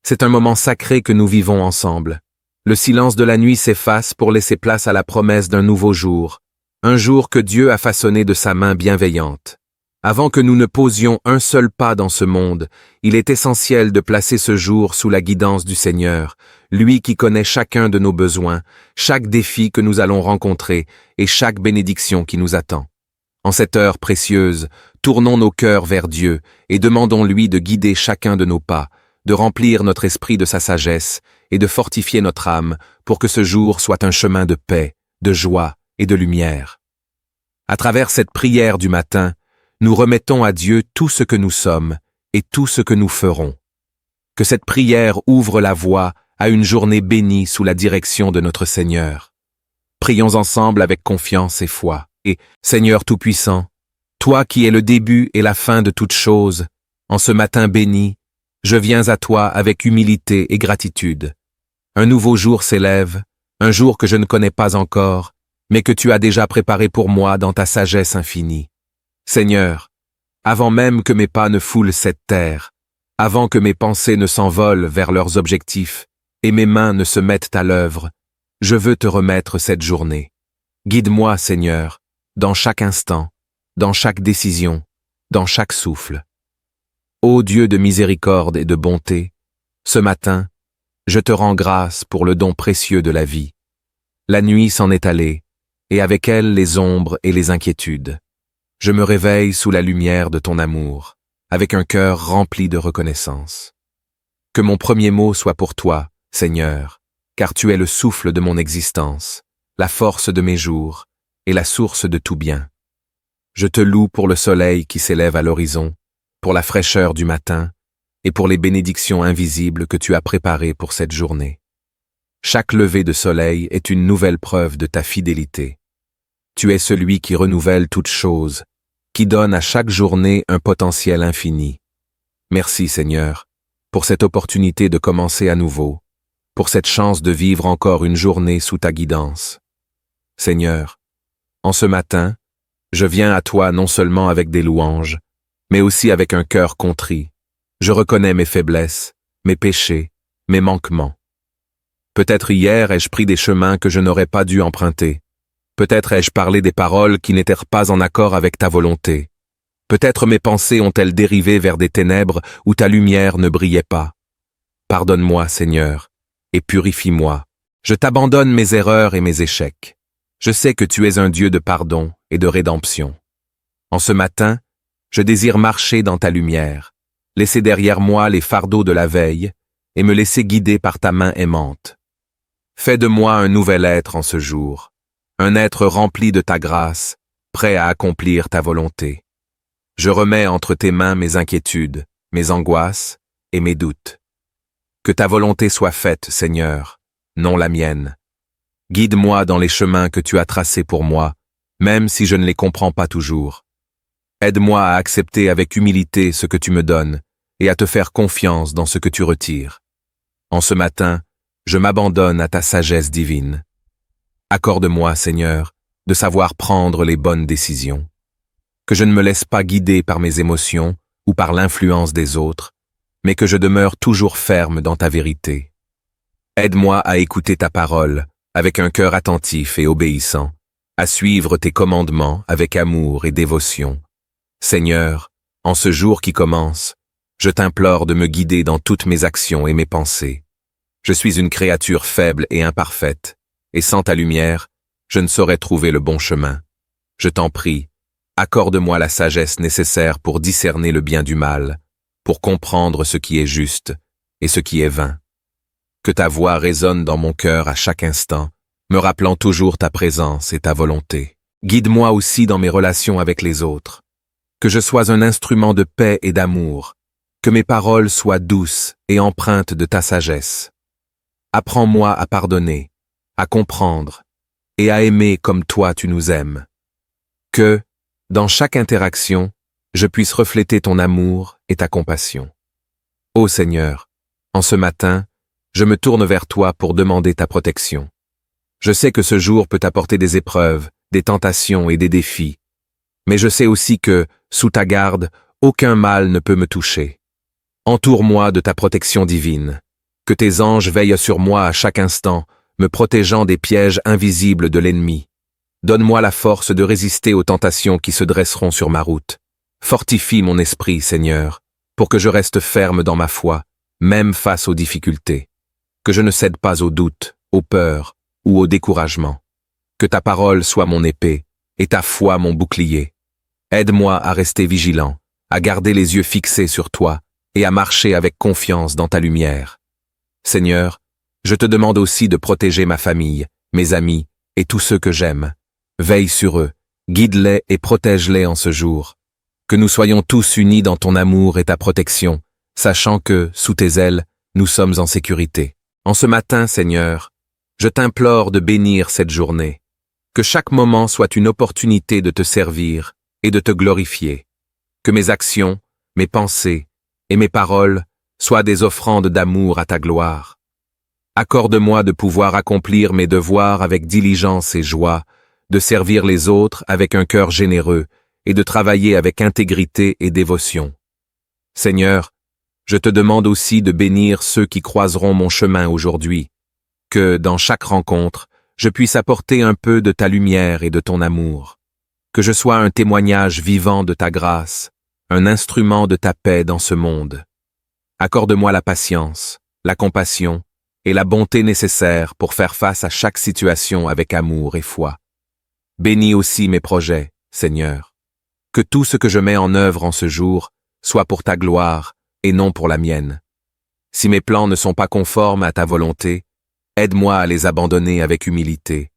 C'est un moment sacré que nous vivons ensemble. Le silence de la nuit s'efface pour laisser place à la promesse d'un nouveau jour, un jour que Dieu a façonné de sa main bienveillante. Avant que nous ne posions un seul pas dans ce monde, il est essentiel de placer ce jour sous la guidance du Seigneur, lui qui connaît chacun de nos besoins, chaque défi que nous allons rencontrer et chaque bénédiction qui nous attend. En cette heure précieuse, tournons nos cœurs vers Dieu et demandons-lui de guider chacun de nos pas, de remplir notre esprit de sa sagesse et de fortifier notre âme pour que ce jour soit un chemin de paix, de joie et de lumière. À travers cette prière du matin, nous remettons à Dieu tout ce que nous sommes et tout ce que nous ferons. Que cette prière ouvre la voie à une journée bénie sous la direction de notre Seigneur. Prions ensemble avec confiance et foi. Et, Seigneur Tout-Puissant, toi qui es le début et la fin de toutes choses, en ce matin béni, je viens à toi avec humilité et gratitude. Un nouveau jour s'élève, un jour que je ne connais pas encore, mais que tu as déjà préparé pour moi dans ta sagesse infinie. Seigneur, avant même que mes pas ne foulent cette terre, avant que mes pensées ne s'envolent vers leurs objectifs et mes mains ne se mettent à l'œuvre, je veux te remettre cette journée. Guide-moi, Seigneur, dans chaque instant, dans chaque décision, dans chaque souffle. Ô Dieu de miséricorde et de bonté, ce matin, je te rends grâce pour le don précieux de la vie. La nuit s'en est allée, et avec elle les ombres et les inquiétudes. Je me réveille sous la lumière de ton amour, avec un cœur rempli de reconnaissance. Que mon premier mot soit pour toi, Seigneur, car tu es le souffle de mon existence, la force de mes jours et la source de tout bien. Je te loue pour le soleil qui s'élève à l'horizon, pour la fraîcheur du matin et pour les bénédictions invisibles que tu as préparées pour cette journée. Chaque lever de soleil est une nouvelle preuve de ta fidélité. Tu es celui qui renouvelle toutes choses, qui donne à chaque journée un potentiel infini. Merci Seigneur, pour cette opportunité de commencer à nouveau, pour cette chance de vivre encore une journée sous ta guidance. Seigneur, en ce matin, je viens à toi non seulement avec des louanges, mais aussi avec un cœur contrit. Je reconnais mes faiblesses, mes péchés, mes manquements. Peut-être hier ai-je pris des chemins que je n'aurais pas dû emprunter. Peut-être ai-je parlé des paroles qui n'étaient pas en accord avec ta volonté. Peut-être mes pensées ont-elles dérivé vers des ténèbres où ta lumière ne brillait pas. Pardonne-moi, Seigneur, et purifie-moi. Je t'abandonne mes erreurs et mes échecs. Je sais que tu es un Dieu de pardon et de rédemption. En ce matin, je désire marcher dans ta lumière, laisser derrière moi les fardeaux de la veille et me laisser guider par ta main aimante. Fais de moi un nouvel être en ce jour, un être rempli de ta grâce, prêt à accomplir ta volonté. Je remets entre tes mains mes inquiétudes, mes angoisses et mes doutes. Que ta volonté soit faite, Seigneur, non la mienne. Guide-moi dans les chemins que tu as tracés pour moi, même si je ne les comprends pas toujours. Aide-moi à accepter avec humilité ce que tu me donnes et à te faire confiance dans ce que tu retires. En ce matin, je m'abandonne à ta sagesse divine. Accorde-moi, Seigneur, de savoir prendre les bonnes décisions. Que je ne me laisse pas guider par mes émotions ou par l'influence des autres, mais que je demeure toujours ferme dans ta vérité. Aide-moi à écouter ta parole avec un cœur attentif et obéissant, à suivre tes commandements avec amour et dévotion. Seigneur, en ce jour qui commence, je t'implore de me guider dans toutes mes actions et mes pensées. Je suis une créature faible et imparfaite, et sans ta lumière, je ne saurais trouver le bon chemin. Je t'en prie, accorde-moi la sagesse nécessaire pour discerner le bien du mal, pour comprendre ce qui est juste et ce qui est vain. Que ta voix résonne dans mon cœur à chaque instant, me rappelant toujours ta présence et ta volonté. Guide-moi aussi dans mes relations avec les autres. Que je sois un instrument de paix et d'amour, que mes paroles soient douces et empreintes de ta sagesse. Apprends-moi à pardonner, à comprendre et à aimer comme toi tu nous aimes. Que, dans chaque interaction, je puisse refléter ton amour et ta compassion. Ô Seigneur, en ce matin, je me tourne vers toi pour demander ta protection. Je sais que ce jour peut apporter des épreuves, des tentations et des défis, mais je sais aussi que, sous ta garde, aucun mal ne peut me toucher. Entoure-moi de ta protection divine. Que tes anges veillent sur moi à chaque instant, me protégeant des pièges invisibles de l'ennemi. Donne-moi la force de résister aux tentations qui se dresseront sur ma route. Fortifie mon esprit, Seigneur, pour que je reste ferme dans ma foi, même face aux difficultés. Que je ne cède pas aux doutes, aux peurs ou au découragement. Que ta parole soit mon épée et ta foi mon bouclier. Aide-moi à rester vigilant, à garder les yeux fixés sur toi et à marcher avec confiance dans ta lumière. Seigneur, je te demande aussi de protéger ma famille, mes amis et tous ceux que j'aime. Veille sur eux, guide-les et protège-les en ce jour. Que nous soyons tous unis dans ton amour et ta protection, sachant que, sous tes ailes, nous sommes en sécurité. En ce matin, Seigneur, je t'implore de bénir cette journée. Que chaque moment soit une opportunité de te servir et de te glorifier. Que mes actions, mes pensées et mes paroles soient des offrandes d'amour à ta gloire. Accorde-moi de pouvoir accomplir mes devoirs avec diligence et joie, de servir les autres avec un cœur généreux et de travailler avec intégrité et dévotion. Seigneur, je te demande aussi de bénir ceux qui croiseront mon chemin aujourd'hui, que, dans chaque rencontre, je puisse apporter un peu de ta lumière et de ton amour, que je sois un témoignage vivant de ta grâce, un instrument de ta paix dans ce monde. Accorde-moi la patience, la compassion et la bonté nécessaires pour faire face à chaque situation avec amour et foi. Bénis aussi mes projets, Seigneur. Que tout ce que je mets en œuvre en ce jour soit pour ta gloire et non pour la mienne. Si mes plans ne sont pas conformes à ta volonté, aide-moi à les abandonner avec humilité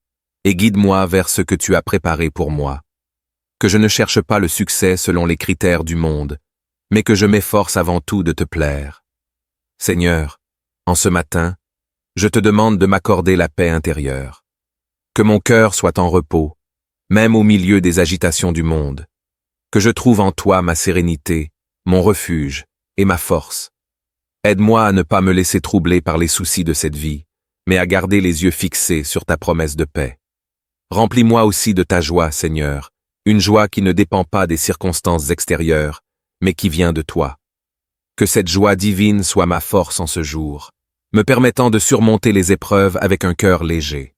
et guide-moi vers ce que tu as préparé pour moi. Que je ne cherche pas le succès selon les critères du monde, mais que je m'efforce avant tout de te plaire. Seigneur, en ce matin, je te demande de m'accorder la paix intérieure. Que mon cœur soit en repos, même au milieu des agitations du monde. Que je trouve en toi ma sérénité, mon refuge et ma force. Aide-moi à ne pas me laisser troubler par les soucis de cette vie, mais à garder les yeux fixés sur ta promesse de paix. Remplis-moi aussi de ta joie, Seigneur, une joie qui ne dépend pas des circonstances extérieures, mais qui vient de toi. Que cette joie divine soit ma force en ce jour, me permettant de surmonter les épreuves avec un cœur léger.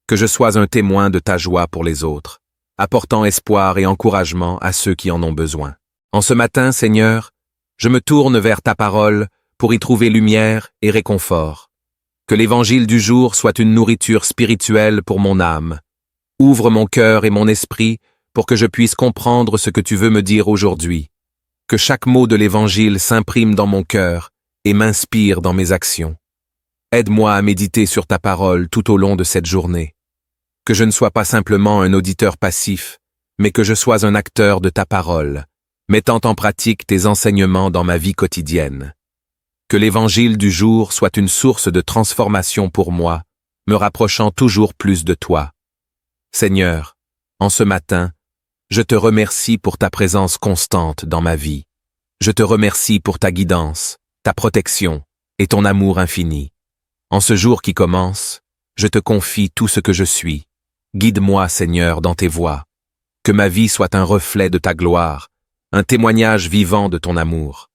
Que je sois un témoin de ta joie pour les autres, apportant espoir et encouragement à ceux qui en ont besoin. En ce matin, Seigneur, je me tourne vers ta parole pour y trouver lumière et réconfort. Que l'évangile du jour soit une nourriture spirituelle pour mon âme. Ouvre mon cœur et mon esprit pour que je puisse comprendre ce que tu veux me dire aujourd'hui. que chaque mot de l'Évangile s'imprime dans mon cœur et m'inspire dans mes actions. Aide-moi à méditer sur ta parole tout au long de cette journée. Que je ne sois pas simplement un auditeur passif, mais que je sois un acteur de ta parole, mettant en pratique tes enseignements dans ma vie quotidienne. Que l'Évangile du jour soit une source de transformation pour moi, me rapprochant toujours plus de toi. Seigneur, en ce matin, je te remercie pour ta présence constante dans ma vie. Je te remercie pour ta guidance, ta protection et ton amour infini. En ce jour qui commence, je te confie tout ce que je suis. Guide-moi, Seigneur, dans tes voies. Que ma vie soit un reflet de ta gloire, un témoignage vivant de ton amour.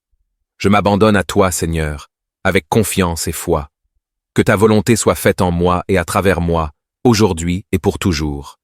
Je m'abandonne à toi, Seigneur, avec confiance et foi. Que ta volonté soit faite en moi et à travers moi, aujourd'hui et pour toujours.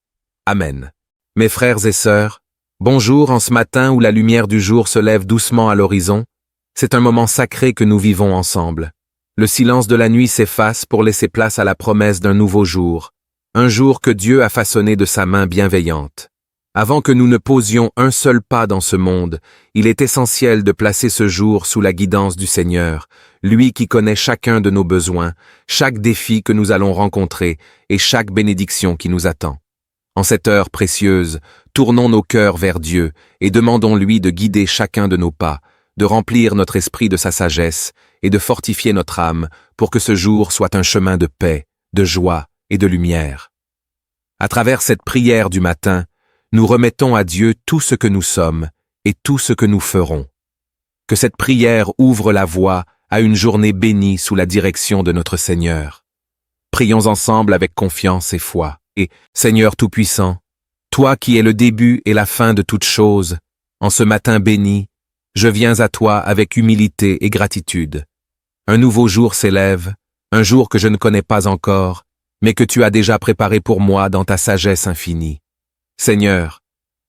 Amen. Mes frères et sœurs, bonjour en ce matin où la lumière du jour se lève doucement à l'horizon. C'est un moment sacré que nous vivons ensemble. Le silence de la nuit s'efface pour laisser place à la promesse d'un nouveau jour, un jour que Dieu a façonné de sa main bienveillante. Avant que nous ne posions un seul pas dans ce monde, il est essentiel de placer ce jour sous la guidance du Seigneur, lui qui connaît chacun de nos besoins, chaque défi que nous allons rencontrer et chaque bénédiction qui nous attend. En cette heure précieuse, tournons nos cœurs vers Dieu et demandons-lui de guider chacun de nos pas, de remplir notre esprit de sa sagesse et de fortifier notre âme pour que ce jour soit un chemin de paix, de joie et de lumière. À travers cette prière du matin, nous remettons à Dieu tout ce que nous sommes et tout ce que nous ferons. Que cette prière ouvre la voie à une journée bénie sous la direction de notre Seigneur. Prions ensemble avec confiance et foi. Et, Seigneur Tout-Puissant, toi qui es le début et la fin de toutes choses, en ce matin béni, je viens à toi avec humilité et gratitude. Un nouveau jour s'élève, un jour que je ne connais pas encore, mais que tu as déjà préparé pour moi dans ta sagesse infinie. Seigneur,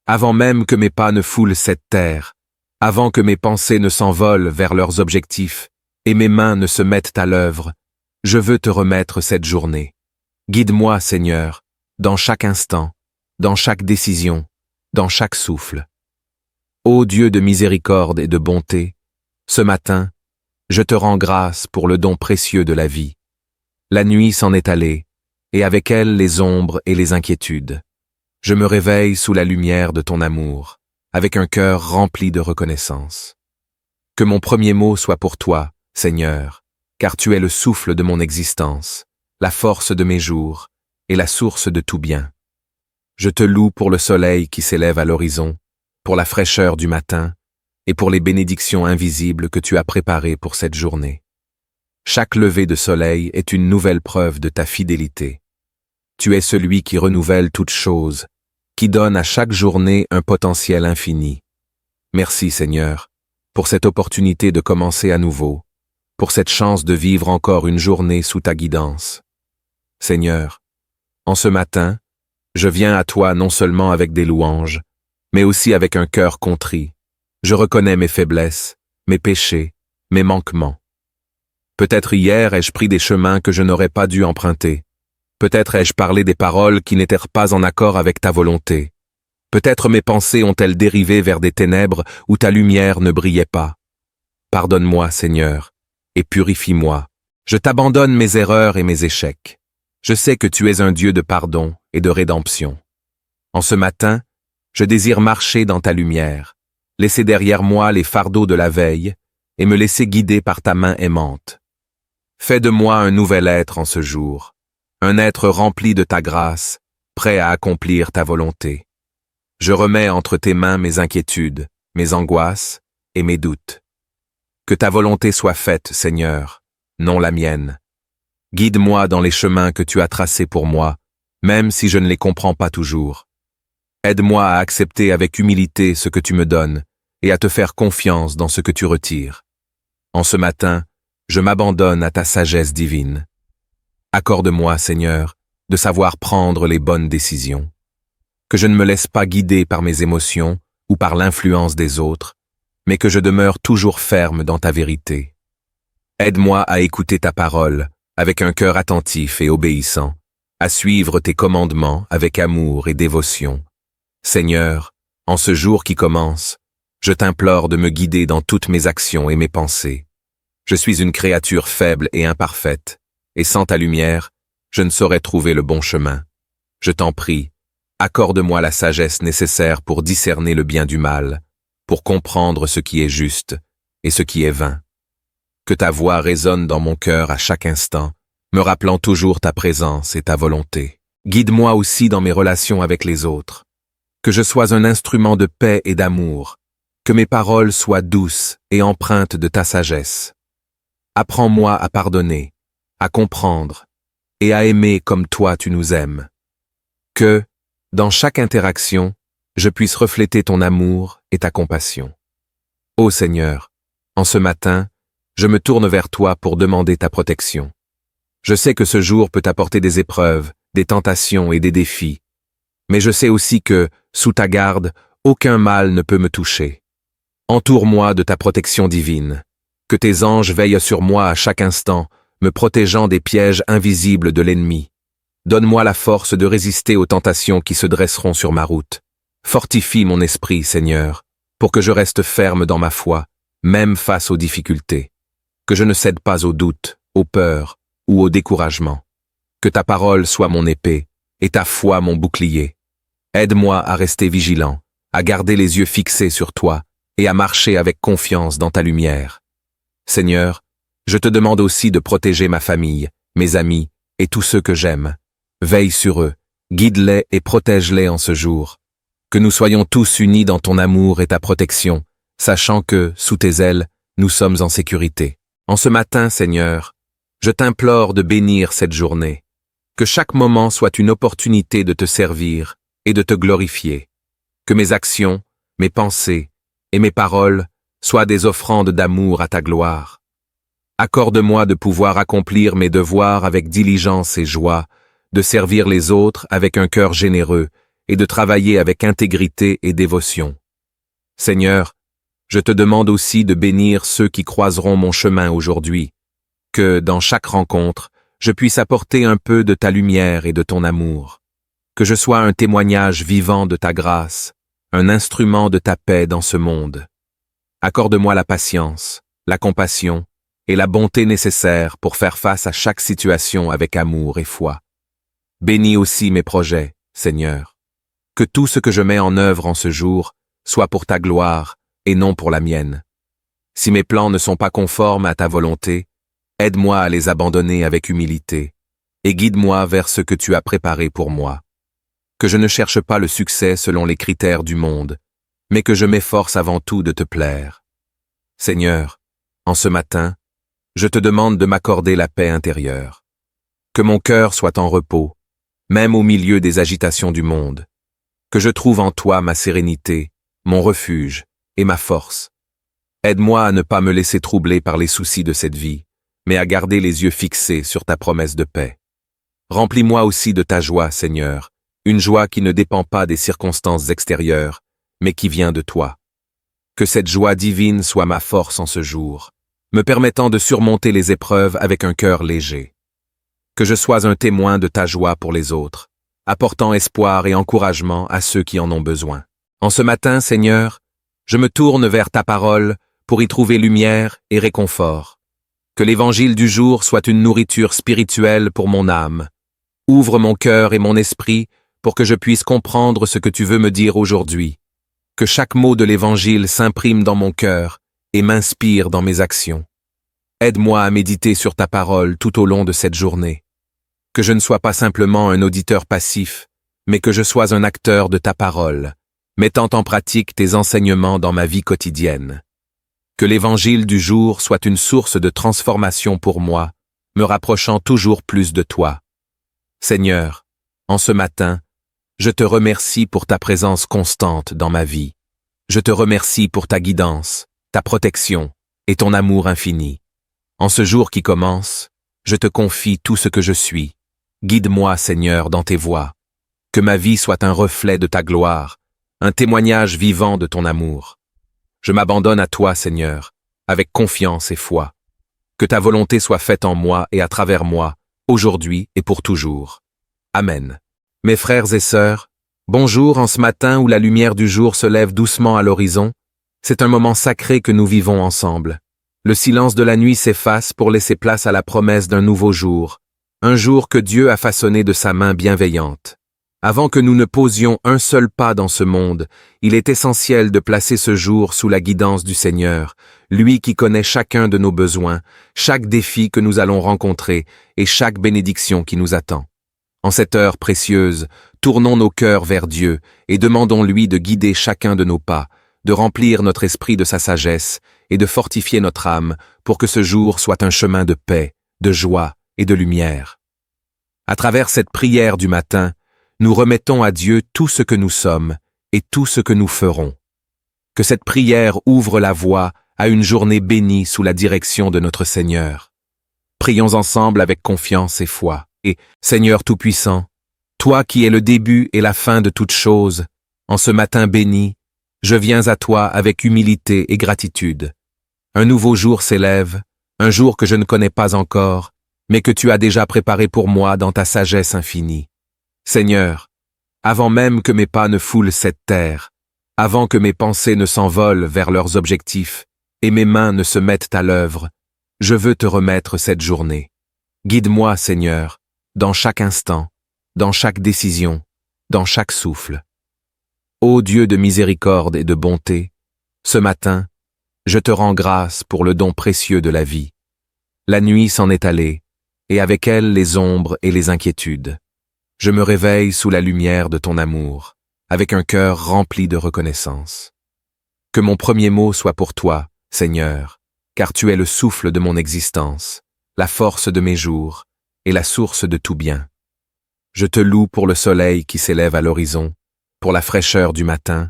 avant même que mes pas ne foulent cette terre, avant que mes pensées ne s'envolent vers leurs objectifs et mes mains ne se mettent à l'œuvre, je veux te remettre cette journée. Guide-moi, Seigneur, dans chaque instant, dans chaque décision, dans chaque souffle. Ô Dieu de miséricorde et de bonté, ce matin, je te rends grâce pour le don précieux de la vie. La nuit s'en est allée, et avec elle les ombres et les inquiétudes. Je me réveille sous la lumière de ton amour, avec un cœur rempli de reconnaissance. Que mon premier mot soit pour toi, Seigneur, car tu es le souffle de mon existence, la force de mes jours, et la source de tout bien. Je te loue pour le soleil qui s'élève à l'horizon, pour la fraîcheur du matin, et pour les bénédictions invisibles que tu as préparées pour cette journée. Chaque lever de soleil est une nouvelle preuve de ta fidélité. Tu es celui qui renouvelle toutes choses, qui donne à chaque journée un potentiel infini. Merci Seigneur, pour cette opportunité de commencer à nouveau, pour cette chance de vivre encore une journée sous ta guidance. Seigneur, en ce matin, je viens à toi non seulement avec des louanges, mais aussi avec un cœur contrit. Je reconnais mes faiblesses, mes péchés, mes manquements. Peut-être hier ai-je pris des chemins que je n'aurais pas dû emprunter. Peut-être ai-je parlé des paroles qui n'étaient pas en accord avec ta volonté. Peut-être mes pensées ont-elles dérivé vers des ténèbres où ta lumière ne brillait pas. Pardonne-moi, Seigneur, et purifie-moi. Je t'abandonne mes erreurs et mes échecs. Je sais que tu es un Dieu de pardon et de rédemption. En ce matin, je désire marcher dans ta lumière, laisser derrière moi les fardeaux de la veille et me laisser guider par ta main aimante. Fais de moi un nouvel être en ce jour, un être rempli de ta grâce, prêt à accomplir ta volonté. Je remets entre tes mains mes inquiétudes, mes angoisses et mes doutes. Que ta volonté soit faite, Seigneur, non la mienne. Guide-moi dans les chemins que tu as tracés pour moi, même si je ne les comprends pas toujours. Aide-moi à accepter avec humilité ce que tu me donnes et à te faire confiance dans ce que tu retires. En ce matin, je m'abandonne à ta sagesse divine. Accorde-moi, Seigneur, de savoir prendre les bonnes décisions. Que je ne me laisse pas guider par mes émotions ou par l'influence des autres, mais que je demeure toujours ferme dans ta vérité. Aide-moi à écouter ta parole avec un cœur attentif et obéissant, à suivre tes commandements avec amour et dévotion. Seigneur, en ce jour qui commence, je t'implore de me guider dans toutes mes actions et mes pensées. Je suis une créature faible et imparfaite, et sans ta lumière, je ne saurais trouver le bon chemin. Je t'en prie, accorde-moi la sagesse nécessaire pour discerner le bien du mal, pour comprendre ce qui est juste et ce qui est vain. Que ta voix résonne dans mon cœur à chaque instant, me rappelant toujours ta présence et ta volonté. Guide-moi aussi dans mes relations avec les autres. Que je sois un instrument de paix et d'amour, que mes paroles soient douces et empreintes de ta sagesse. Apprends-moi à pardonner, à comprendre et à aimer comme toi tu nous aimes. Que, dans chaque interaction, je puisse refléter ton amour et ta compassion. Ô Seigneur, en ce matin, je me tourne vers toi pour demander ta protection. Je sais que ce jour peut apporter des épreuves, des tentations et des défis, mais je sais aussi que, sous ta garde, aucun mal ne peut me toucher. Entoure-moi de ta protection divine. Que tes anges veillent sur moi à chaque instant, me protégeant des pièges invisibles de l'ennemi. Donne-moi la force de résister aux tentations qui se dresseront sur ma route. Fortifie mon esprit, Seigneur, pour que je reste ferme dans ma foi, même face aux difficultés. Que je ne cède pas aux doutes, aux peurs ou au découragement. Que ta parole soit mon épée et ta foi mon bouclier. Aide-moi à rester vigilant, à garder les yeux fixés sur toi et à marcher avec confiance dans ta lumière. Seigneur, je te demande aussi de protéger ma famille, mes amis et tous ceux que j'aime. Veille sur eux, guide-les et protège-les en ce jour. Que nous soyons tous unis dans ton amour et ta protection, sachant que, sous tes ailes, nous sommes en sécurité. En ce matin, Seigneur, je t'implore de bénir cette journée. Que chaque moment soit une opportunité de te servir et de te glorifier. Que mes actions, mes pensées et mes paroles soient des offrandes d'amour à ta gloire. Accorde-moi de pouvoir accomplir mes devoirs avec diligence et joie, de servir les autres avec un cœur généreux et de travailler avec intégrité et dévotion. Seigneur, je te demande aussi de bénir ceux qui croiseront mon chemin aujourd'hui, que, dans chaque rencontre, je puisse apporter un peu de ta lumière et de ton amour, que je sois un témoignage vivant de ta grâce, un instrument de ta paix dans ce monde. Accorde-moi la patience, la compassion et la bonté nécessaires pour faire face à chaque situation avec amour et foi. Bénis aussi mes projets, Seigneur. Que tout ce que je mets en œuvre en ce jour soit pour ta gloire et non pour la mienne. Si mes plans ne sont pas conformes à ta volonté, aide-moi à les abandonner avec humilité et guide-moi vers ce que tu as préparé pour moi. Que je ne cherche pas le succès selon les critères du monde, mais que je m'efforce avant tout de te plaire. Seigneur, en ce matin, je te demande de m'accorder la paix intérieure. Que mon cœur soit en repos, même au milieu des agitations du monde. Que je trouve en toi ma sérénité, mon refuge et ma force. Aide-moi à ne pas me laisser troubler par les soucis de cette vie, mais à garder les yeux fixés sur ta promesse de paix. Remplis-moi aussi de ta joie, Seigneur, une joie qui ne dépend pas des circonstances extérieures, mais qui vient de toi. Que cette joie divine soit ma force en ce jour, me permettant de surmonter les épreuves avec un cœur léger. Que je sois un témoin de ta joie pour les autres, apportant espoir et encouragement à ceux qui en ont besoin. En ce matin, Seigneur, je me tourne vers ta parole pour y trouver lumière et réconfort. Que l'évangile du jour soit une nourriture spirituelle pour mon âme. Ouvre mon cœur et mon esprit pour que je puisse comprendre ce que tu veux me dire aujourd'hui. Que chaque mot de l'évangile s'imprime dans mon cœur et m'inspire dans mes actions. Aide-moi à méditer sur ta parole tout au long de cette journée. Que je ne sois pas simplement un auditeur passif, mais que je sois un acteur de ta parole, mettant en pratique tes enseignements dans ma vie quotidienne. Que l'évangile du jour soit une source de transformation pour moi, me rapprochant toujours plus de toi. Seigneur, en ce matin, je te remercie pour ta présence constante dans ma vie. Je te remercie pour ta guidance, ta protection et ton amour infini. En ce jour qui commence, je te confie tout ce que je suis. Guide-moi, Seigneur, dans tes voies. Que ma vie soit un reflet de ta gloire, un témoignage vivant de ton amour. Je m'abandonne à toi, Seigneur, avec confiance et foi. Que ta volonté soit faite en moi et à travers moi, aujourd'hui et pour toujours. Amen. Mes frères et sœurs, bonjour en ce matin où la lumière du jour se lève doucement à l'horizon. C'est un moment sacré que nous vivons ensemble. Le silence de la nuit s'efface pour laisser place à la promesse d'un nouveau jour, un jour que Dieu a façonné de sa main bienveillante. Avant que nous ne posions un seul pas dans ce monde, il est essentiel de placer ce jour sous la guidance du Seigneur, lui qui connaît chacun de nos besoins, chaque défi que nous allons rencontrer et chaque bénédiction qui nous attend. En cette heure précieuse, tournons nos cœurs vers Dieu et demandons-lui de guider chacun de nos pas, de remplir notre esprit de sa sagesse et de fortifier notre âme pour que ce jour soit un chemin de paix, de joie et de lumière. À travers cette prière du matin, nous remettons à Dieu tout ce que nous sommes et tout ce que nous ferons. Que cette prière ouvre la voie à une journée bénie sous la direction de notre Seigneur. Prions ensemble avec confiance et foi. Et, Seigneur Tout-Puissant, toi qui es le début et la fin de toutes choses, en ce matin béni, je viens à toi avec humilité et gratitude. Un nouveau jour s'élève, un jour que je ne connais pas encore, mais que tu as déjà préparé pour moi dans ta sagesse infinie. Seigneur, avant même que mes pas ne foulent cette terre, avant que mes pensées ne s'envolent vers leurs objectifs et mes mains ne se mettent à l'œuvre, je veux te remettre cette journée. Guide-moi, Seigneur, dans chaque instant, dans chaque décision, dans chaque souffle. Ô Dieu de miséricorde et de bonté, ce matin, je te rends grâce pour le don précieux de la vie. La nuit s'en est allée, et avec elle les ombres et les inquiétudes. Je me réveille sous la lumière de ton amour, avec un cœur rempli de reconnaissance. Que mon premier mot soit pour toi, Seigneur, car tu es le souffle de mon existence, la force de mes jours et la source de tout bien. Je te loue pour le soleil qui s'élève à l'horizon, pour la fraîcheur du matin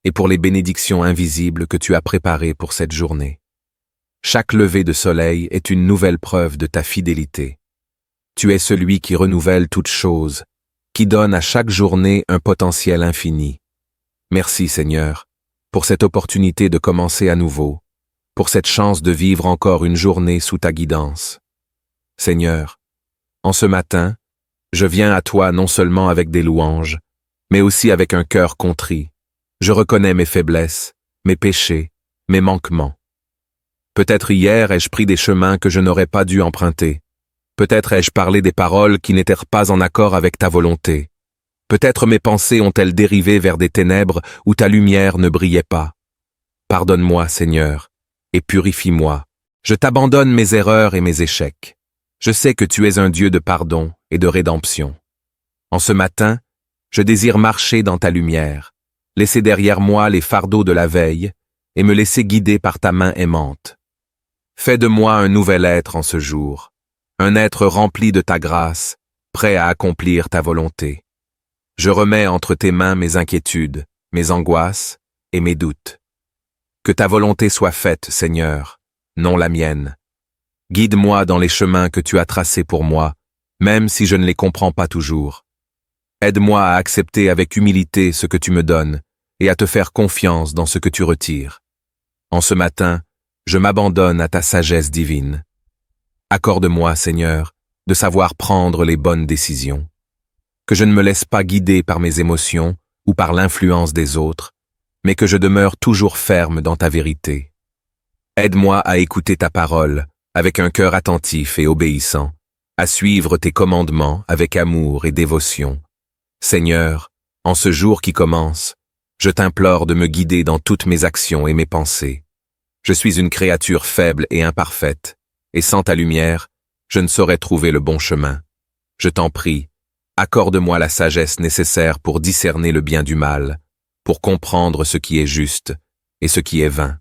et pour les bénédictions invisibles que tu as préparées pour cette journée. Chaque lever de soleil est une nouvelle preuve de ta fidélité. Tu es celui qui renouvelle toutes choses, qui donne à chaque journée un potentiel infini. Merci Seigneur, pour cette opportunité de commencer à nouveau, pour cette chance de vivre encore une journée sous ta guidance. Seigneur, en ce matin, je viens à toi non seulement avec des louanges, mais aussi avec un cœur contrit. Je reconnais mes faiblesses, mes péchés, mes manquements. Peut-être hier ai-je pris des chemins que je n'aurais pas dû emprunter. Peut-être ai-je parlé des paroles qui n'étaient pas en accord avec ta volonté. Peut-être mes pensées ont-elles dérivé vers des ténèbres où ta lumière ne brillait pas. Pardonne-moi, Seigneur, et purifie-moi. Je t'abandonne mes erreurs et mes échecs. Je sais que tu es un Dieu de pardon et de rédemption. En ce matin, je désire marcher dans ta lumière, laisser derrière moi les fardeaux de la veille et me laisser guider par ta main aimante. Fais de moi un nouvel être en ce jour, un être rempli de ta grâce, prêt à accomplir ta volonté. Je remets entre tes mains mes inquiétudes, mes angoisses et mes doutes. Que ta volonté soit faite, Seigneur, non la mienne. Guide-moi dans les chemins que tu as tracés pour moi, même si je ne les comprends pas toujours. Aide-moi à accepter avec humilité ce que tu me donnes et à te faire confiance dans ce que tu retires. En ce matin, je m'abandonne à ta sagesse divine. Accorde-moi, Seigneur, de savoir prendre les bonnes décisions. Que je ne me laisse pas guider par mes émotions ou par l'influence des autres, mais que je demeure toujours ferme dans ta vérité. Aide-moi à écouter ta parole avec un cœur attentif et obéissant, à suivre tes commandements avec amour et dévotion. Seigneur, en ce jour qui commence, je t'implore de me guider dans toutes mes actions et mes pensées. Je suis une créature faible et imparfaite, et sans ta lumière, je ne saurais trouver le bon chemin. Je t'en prie, accorde-moi la sagesse nécessaire pour discerner le bien du mal, pour comprendre ce qui est juste et ce qui est vain.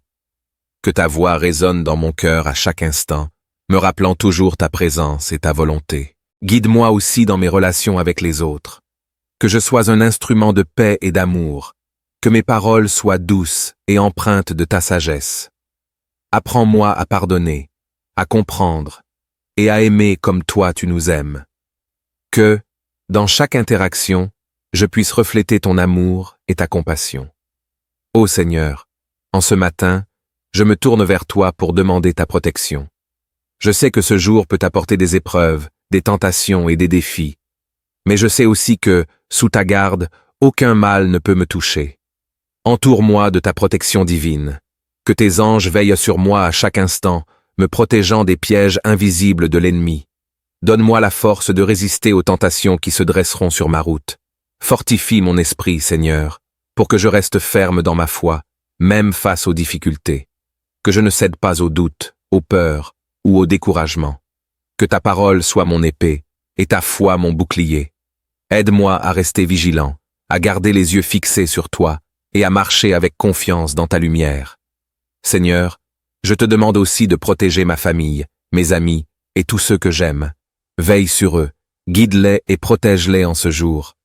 Que ta voix résonne dans mon cœur à chaque instant, me rappelant toujours ta présence et ta volonté. Guide-moi aussi dans mes relations avec les autres. Que je sois un instrument de paix et d'amour, que mes paroles soient douces et empreintes de ta sagesse. Apprends-moi à pardonner, à comprendre et à aimer comme toi tu nous aimes. Que, dans chaque interaction, je puisse refléter ton amour et ta compassion. Ô Seigneur, en ce matin, je me tourne vers toi pour demander ta protection. Je sais que ce jour peut apporter des épreuves, des tentations et des défis, mais je sais aussi que, sous ta garde, aucun mal ne peut me toucher. Entoure-moi de ta protection divine, Que tes anges veillent sur moi à chaque instant, me protégeant des pièges invisibles de l'ennemi. Donne-moi la force de résister aux tentations qui se dresseront sur ma route. Fortifie mon esprit, Seigneur, pour que je reste ferme dans ma foi, même face aux difficultés. Que je ne cède pas aux doutes, aux peurs ou au découragement. Que ta parole soit mon épée et ta foi mon bouclier. Aide-moi à rester vigilant, à garder les yeux fixés sur toi et à marcher avec confiance dans ta lumière. Seigneur, je te demande aussi de protéger ma famille, mes amis et tous ceux que j'aime. Veille sur eux, guide-les et protège-les en ce jour.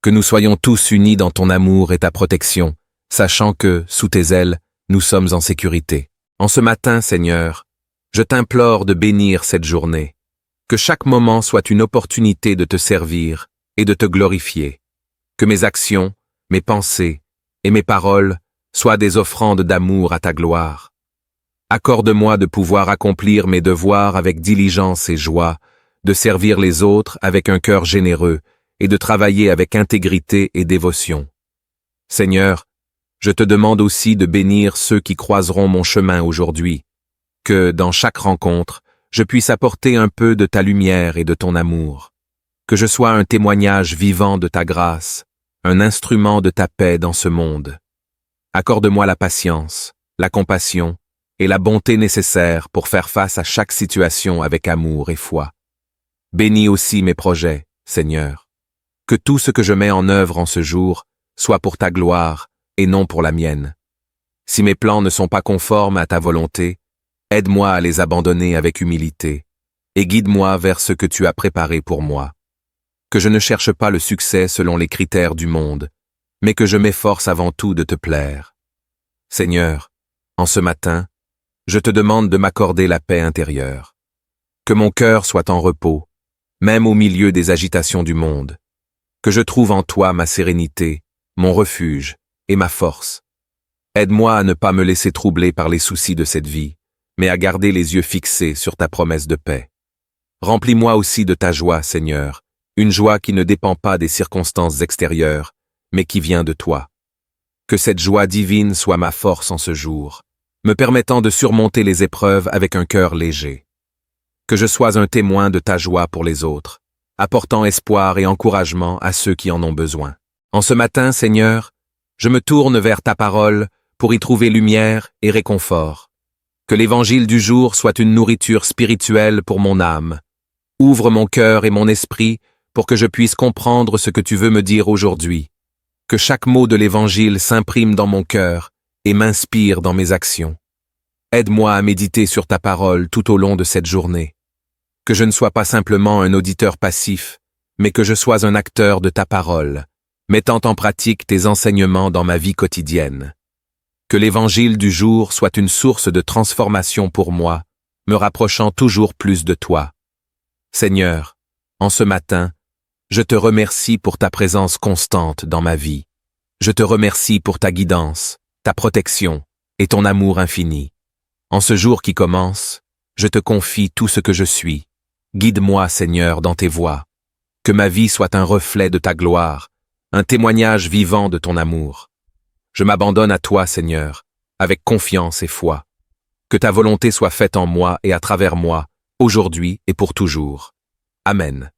Que nous soyons tous unis dans ton amour et ta protection, sachant que, sous tes ailes, nous sommes en sécurité. En ce matin, Seigneur, je t'implore de bénir cette journée. Que chaque moment soit une opportunité de te servir et de te glorifier. Que mes actions, mes pensées et mes paroles soient des offrandes d'amour à ta gloire. Accorde-moi de pouvoir accomplir mes devoirs avec diligence et joie, de servir les autres avec un cœur généreux et de travailler avec intégrité et dévotion. Seigneur, je te demande aussi de bénir ceux qui croiseront mon chemin aujourd'hui, que, dans chaque rencontre, je puisse apporter un peu de ta lumière et de ton amour, que je sois un témoignage vivant de ta grâce, un instrument de ta paix dans ce monde. Accorde-moi la patience, la compassion et la bonté nécessaires pour faire face à chaque situation avec amour et foi. Bénis aussi mes projets, Seigneur. Que tout ce que je mets en œuvre en ce jour soit pour ta gloire et non pour la mienne. Si mes plans ne sont pas conformes à ta volonté, aide-moi à les abandonner avec humilité et guide-moi vers ce que tu as préparé pour moi. Que je ne cherche pas le succès selon les critères du monde, mais que je m'efforce avant tout de te plaire. Seigneur, en ce matin, je te demande de m'accorder la paix intérieure. Que mon cœur soit en repos, même au milieu des agitations du monde. Que je trouve en toi ma sérénité, mon refuge et ma force. Aide-moi à ne pas me laisser troubler par les soucis de cette vie, mais à garder les yeux fixés sur ta promesse de paix. Remplis-moi aussi de ta joie, Seigneur, une joie qui ne dépend pas des circonstances extérieures, mais qui vient de toi. Que cette joie divine soit ma force en ce jour, me permettant de surmonter les épreuves avec un cœur léger. Que je sois un témoin de ta joie pour les autres, apportant espoir et encouragement à ceux qui en ont besoin. En ce matin, Seigneur, je me tourne vers ta parole pour y trouver lumière et réconfort. Que l'évangile du jour soit une nourriture spirituelle pour mon âme. Ouvre mon cœur et mon esprit pour que je puisse comprendre ce que tu veux me dire aujourd'hui. Que chaque mot de l'évangile s'imprime dans mon cœur et m'inspire dans mes actions. Aide-moi à méditer sur ta parole tout au long de cette journée. Que je ne sois pas simplement un auditeur passif, mais que je sois un acteur de ta parole, mettant en pratique tes enseignements dans ma vie quotidienne. Que l'évangile du jour soit une source de transformation pour moi, me rapprochant toujours plus de toi. Seigneur, en ce matin, je te remercie pour ta présence constante dans ma vie. Je te remercie pour ta guidance, ta protection et ton amour infini. En ce jour qui commence, je te confie tout ce que je suis. Guide-moi, Seigneur, dans tes voies. Que ma vie soit un reflet de ta gloire, un témoignage vivant de ton amour. Je m'abandonne à toi, Seigneur, avec confiance et foi. Que ta volonté soit faite en moi et à travers moi, aujourd'hui et pour toujours. Amen.